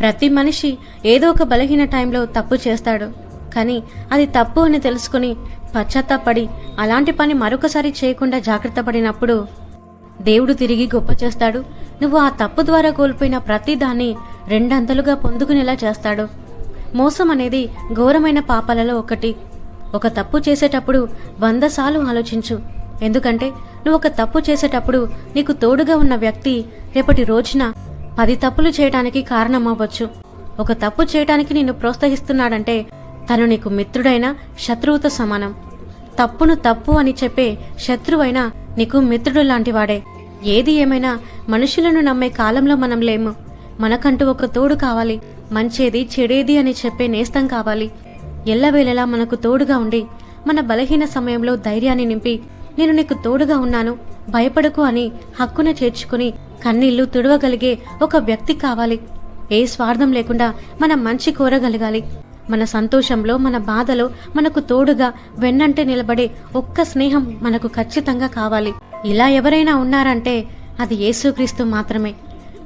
ప్రతి మనిషి ఏదో ఒక బలహీన టైంలో తప్పు చేస్తాడు. కానీ అది తప్పు అని తెలుసుకుని పశ్చాత్తాపడి అలాంటి పని మరొకసారి చేయకుండా జాగ్రత్త పడినప్పుడు దేవుడు తిరిగి గొప్ప చేస్తాడు. నువ్వు ఆ తప్పు ద్వారా కోల్పోయిన ప్రతి దాన్ని రెండంతలుగా పొందుకునేలా చేస్తాడు. మోసం అనేది ఘోరమైన పాపాలలో ఒకటి. ఒక తప్పు చేసేటప్పుడు 100 సార్లు ఆలోచించు. ఎందుకంటే నువ్వు ఒక తప్పు చేసేటప్పుడు నీకు తోడుగా ఉన్న వ్యక్తి రేపటి రోజున 10 తప్పులు చేయడానికి కారణమవ్వచ్చు. ఒక తప్పు చేయడానికి నిన్ను ప్రోత్సహిస్తున్నాడంటే తను నీకు మిత్రుడైనా శత్రువుతో సమానం. తప్పును తప్పు అని చెప్పే శత్రువైనా నీకు మిత్రుడు లాంటివాడే. ఏది ఏమైనా మనుషులను నమ్మే కాలంలో మనం లేము. మనకంటూ ఒక తోడు కావాలి. మంచేది చెడేది అని చెప్పే నేస్తం కావాలి. ఎల్లవేళలా మనకు తోడుగా ఉండి మన బలహీన సమయంలో ధైర్యాన్ని నింపి నేను నీకు తోడుగా ఉన్నాను, భయపడకు అని హక్కున చేర్చుకుని కన్నీళ్లు తుడవగలిగే ఒక వ్యక్తి కావాలి. ఏ స్వార్థం లేకుండా మనం మంచి కోరగలగాలి. మన సంతోషంలో మన బాధలో మనకు తోడుగా వెన్నంటే నిలబడే ఒక్క స్నేహం మనకు ఖచ్చితంగా కావాలి. ఇలా ఎవరైనా ఉన్నారంటే అది యేసుక్రీస్తు మాత్రమే.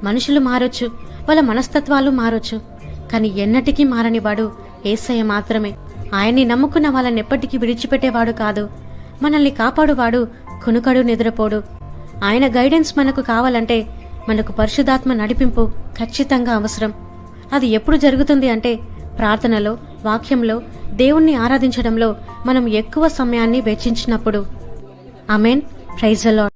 మనుషులు మారొచ్చు, వాళ్ళ మనస్తత్వాలు మారొచ్చు, కానీ ఎన్నటికీ మారనివాడు యేసయ్య మాత్రమే. ఆయన్ని నమ్ముకున్న వాళ్ళని ఎప్పటికీ విడిచిపెట్టేవాడు కాదు. మనల్ని కాపాడువాడు, కునుకడు నిద్రపోడు. ఆయన గైడెన్స్ మనకు కావాలంటే మనకు పరిశుద్ధాత్మ నడిపింపు ఖచ్చితంగా అవసరం. అది ఎప్పుడు జరుగుతుంది అంటే ప్రార్థనలో, వాక్యంలో, దేవుణ్ణి ఆరాధించడంలో మనం ఎక్కువ సమయాన్ని వెచ్చించినప్పుడు. ఆమేన్. Praise the lord.